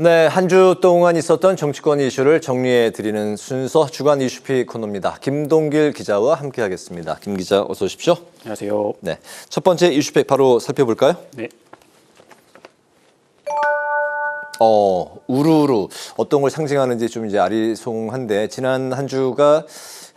네, 한 주 동안 있었던 정치권 이슈를 정리해드리는 순서 주간 이슈픽 코너입니다. 김동길 기자와 함께하겠습니다. 김 기자 어서 오십시오. 안녕하세요. 네, 첫 번째 이슈픽 바로 살펴볼까요? 네. 우루루 어떤 걸 상징하는지 좀 이제 아리송한데 지난 한 주가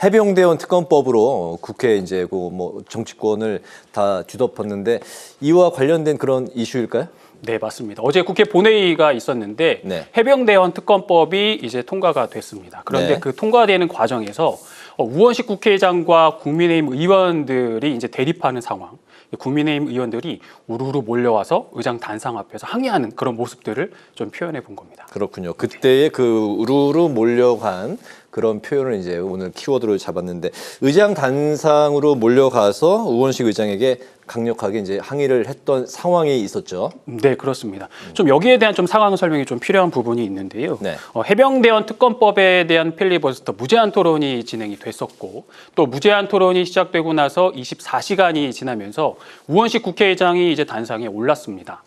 해병대원 특검법으로 국회 이제 뭐 정치권을 다 뒤덮었는데 이와 관련된 그런 이슈일까요? 네, 맞습니다. 어제 국회 본회의가 있었는데 네. 해병대원 특검법이 이제 통과가 됐습니다. 그런데 네. 그 통과되는 과정에서 우원식 국회의장과 국민의힘 의원들이 이제 대립하는 상황. 국민의힘 의원들이 우르르 몰려와서 의장 단상 앞에서 항의하는 그런 모습들을 좀 표현해 본 겁니다. 그렇군요. 그때의 그 우르르 몰려간 그런 표현을 이제 오늘 키워드로 잡았는데 의장 단상으로 몰려가서 우원식 의장에게 강력하게 이제 항의를 했던 상황이 있었죠. 네, 그렇습니다. 좀 여기에 대한 좀 상황 설명이 좀 필요한 부분이 있는데요. 네. 해병대원 특검법에 대한 필리버스터 무제한 토론이 진행이 됐었고 또 무제한 토론이 시작되고 나서 24시간이 지나면서 우원식 국회의장이 이제 단상에 올랐습니다.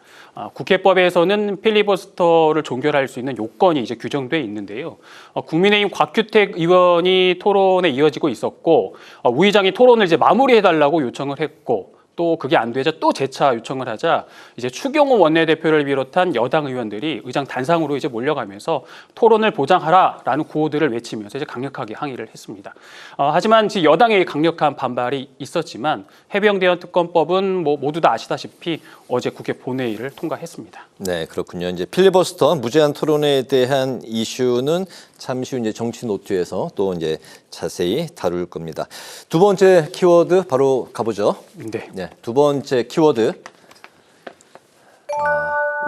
국회법에서는 필리버스터를 종결할 수 있는 요건이 이제 규정돼 있는데요. 국민의힘 곽규택 의원이 토론에 이어지고 있었고 우 의장이 토론을 이제 마무리해달라고 요청을 했고 또 그게 안 되자 또 재차 요청을 하자 이제 추경호 원내대표를 비롯한 여당 의원들이 의장 단상으로 이제 몰려가면서 토론을 보장하라라는 구호들을 외치면서 이제 강력하게 항의를 했습니다. 하지만 여당의 강력한 반발이 있었지만 해병대원 특검법은 뭐 모두 다 아시다시피 어제 국회 본회의를 통과했습니다. 네, 그렇군요. 이제 필리버스터 무제한 토론에 대한 이슈는 잠시 후 이제 정치 노트에서 또 이제 자세히 다룰 겁니다. 두 번째 키워드 바로 가보죠. 네. 네, 두 번째 키워드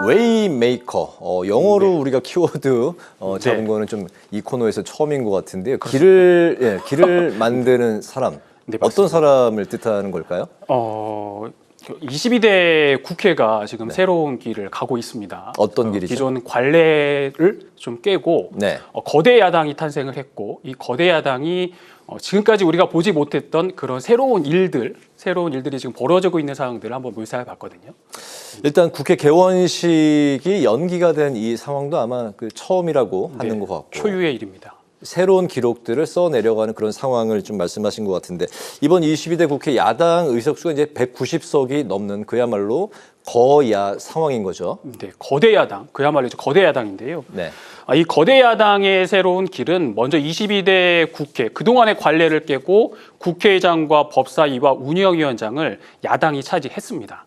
웨이메이커. 영어로 네. 우리가 키워드 잡은 네. 거는 좀 이 코너에서 처음인 것 같은데요. 길을 만드는 사람. 네, 어떤 사람을 뜻하는 걸까요? 22대 국회가 지금 새로운 길을 가고 있습니다. 어떤 길이죠? 기존 관례를 좀 깨고 네. 거대 야당이 탄생을 했고 이 거대 야당이 지금까지 우리가 보지 못했던 그런 새로운 일들이 지금 벌어지고 있는 상황들을 한번 묘사해봤거든요. 일단 국회 개원식이 연기가 된 이 상황도 아마 그 처음이라고 하는 것 같고 초유의 일입니다. 새로운 기록들을 써내려가는 그런 상황을 좀 말씀하신 것 같은데 이번 22대 국회 야당 의석수가 이제 190석이 넘는 그야말로 거야 상황인 거죠. 네, 거대 야당, 그야말로 이제 거대 야당인데요. 네. 이 거대 야당의 새로운 길은 먼저 22대 국회, 그동안의 관례를 깨고 국회의장과 법사위와 운영위원장을 야당이 차지했습니다.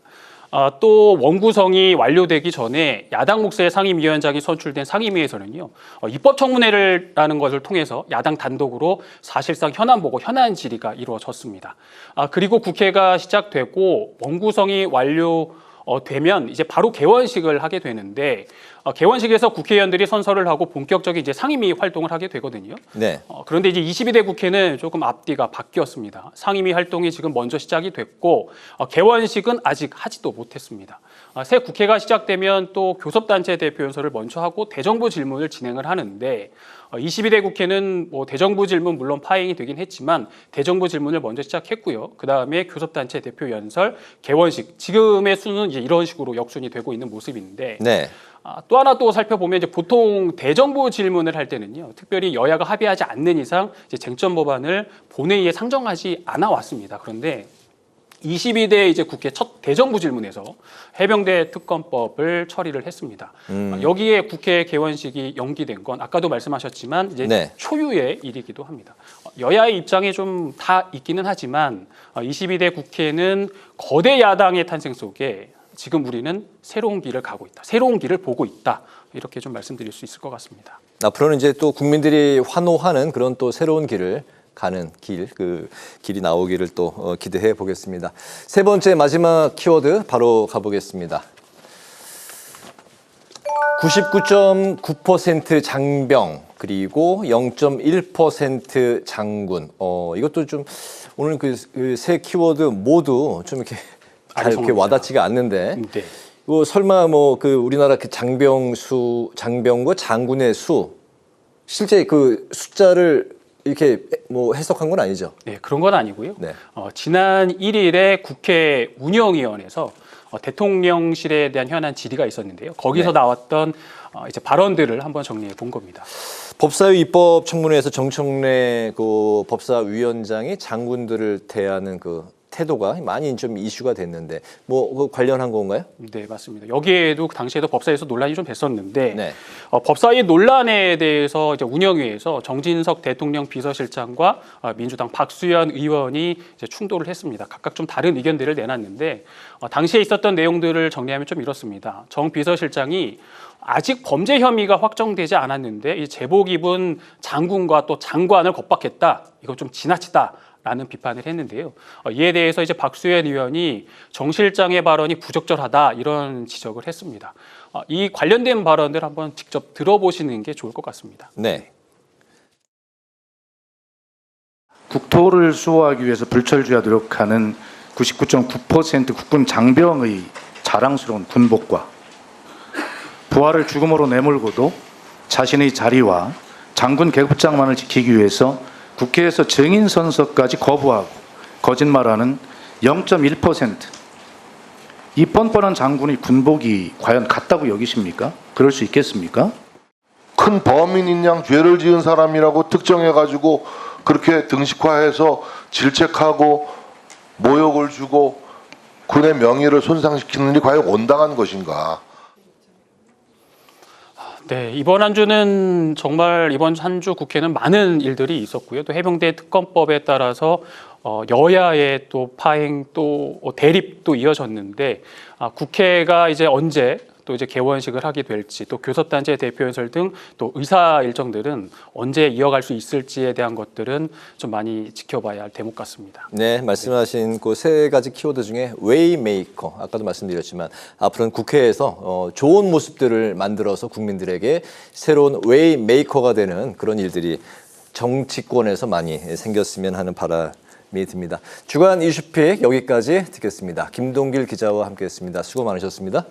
또 원구성이 완료되기 전에 야당 몫의 상임위원장이 선출된 상임위에서는요 입법청문회라는 것을 통해서 야당 단독으로 사실상 현안 보고 현안 질의가 이루어졌습니다. 그리고 국회가 시작되고 원구성이 완료되면 이제 바로 개원식을 하게 되는데 개원식에서 국회의원들이 선서를 하고 본격적인 이제 상임위 활동을 하게 되거든요. 네. 그런데 이제 22대 국회는 조금 앞뒤가 바뀌었습니다. 상임위 활동이 지금 먼저 시작이 됐고 개원식은 아직 하지도 못했습니다. 새 국회가 시작되면 또 교섭단체 대표연설을 먼저 하고 대정부 질문을 진행을 하는데 22대 국회는 뭐 대정부 질문 물론 파행이 되긴 했지만 대정부 질문을 먼저 시작했고요. 그 다음에 교섭단체 대표연설, 개원식 지금의 수는 이제 이런 식으로 역순이 되고 있는 모습인데. 네. 또 하나 또 살펴보면 이제 보통 대정부 질문을 할 때는요, 특별히 여야가 합의하지 않는 이상 이제 쟁점 법안을 본회의에 상정하지 않아 왔습니다. 그런데 22대 이제 국회 첫 대정부 질문에서 해병대 특검법을 처리를 했습니다. 여기에 국회 개원식이 연기된 건 아까도 말씀하셨지만 이제 네. 초유의 일이기도 합니다. 여야의 입장이 좀 다 있기는 하지만 22대 국회는 거대 야당의 탄생 속에 지금 우리는 새로운 길을 가고 있다. 새로운 길을 보고 있다. 이렇게 좀 말씀드릴 수 있을 것 같습니다. 앞으로는 이제 또 국민들이 환호하는 그런 또 새로운 길을 가는 그 길이 나오기를 또 기대해 보겠습니다. 세 번째 마지막 키워드 바로 가보겠습니다. 99.9% 장병 그리고 0.1% 장군. 이것도 좀 오늘 그 세 키워드 모두 좀 이렇게 잘 이렇게 와닿지가 않는데. 네. 설마 뭐 그 우리나라 그 장병과 장군의 수 실제 그 숫자를 이렇게 뭐 해석한 건 아니죠? 네, 그런 건 아니고요. 네. 지난 1일에 국회 운영위원회에서 대통령실에 대한 현안 질의가 있었는데요. 거기서 네. 나왔던 이제 발언들을 한번 정리해 본 겁니다. 법사위 입법 청문회에서 정청래 그 법사위원장이 장군들을 대하는 그 태도가 많이 좀 이슈가 됐는데 뭐 그 관련한 건가요? 네, 맞습니다. 여기에도 당시에도 법사위에서 논란이 좀 됐었는데 네. 법사위 논란에 대해서 이제 운영위에서 정진석 대통령 비서실장과 민주당 박수현 의원이 이제 충돌을 했습니다. 각각 좀 다른 의견들을 내놨는데 당시에 있었던 내용들을 정리하면 좀 이렇습니다. 정 비서실장이 아직 범죄 혐의가 확정되지 않았는데 이 제복 입은 장군과 또 장관을 겁박했다. 이거 좀 지나치다. 라는 비판을 했는데요. 이에 대해서 이제 박수현 의원이 정 실장의 발언이 부적절하다 이런 지적을 했습니다. 이 관련된 발언들 한번 직접 들어보시는 게 좋을 것 같습니다. 네. 국토를 수호하기 위해서 불철주야 노력하는 99.9% 국군 장병의 자랑스러운 군복과 부하를 죽음으로 내몰고도 자신의 자리와 장군 계급장만을 지키기 위해서 국회에서 증인 선서까지 거부하고 거짓말하는 0.1%. 이 뻔뻔한 장군의 군복이 과연 같다고 여기십니까? 그럴 수 있겠습니까? 큰 범인인 양 죄를 지은 사람이라고 특정해가지고 그렇게 등식화해서 질책하고 모욕을 주고 군의 명예를 손상시키는 일이 과연 온당한 것인가? 네, 이번 한 주는 정말 이번 한 주 국회는 많은 일들이 있었고요. 또 해병대 특검법에 따라서 여야의 또 파행 또 대립도 이어졌는데 국회가 이제 언제 또 이제 개원식을 하게 될지 또 교섭단체 대표연설 등 또 의사 일정들은 언제 이어갈 수 있을지에 대한 것들은 좀 많이 지켜봐야 할 대목 같습니다. 네, 말씀하신 그 세 가지 키워드 중에 웨이메이커, 아까도 말씀드렸지만 앞으로는 국회에서 좋은 모습들을 만들어서 국민들에게 새로운 웨이메이커가 되는 그런 일들이 정치권에서 많이 생겼으면 하는 바람이 듭니다. 주간 이슈픽 여기까지 듣겠습니다. 김동길 기자와 함께했습니다. 수고 많으셨습니다.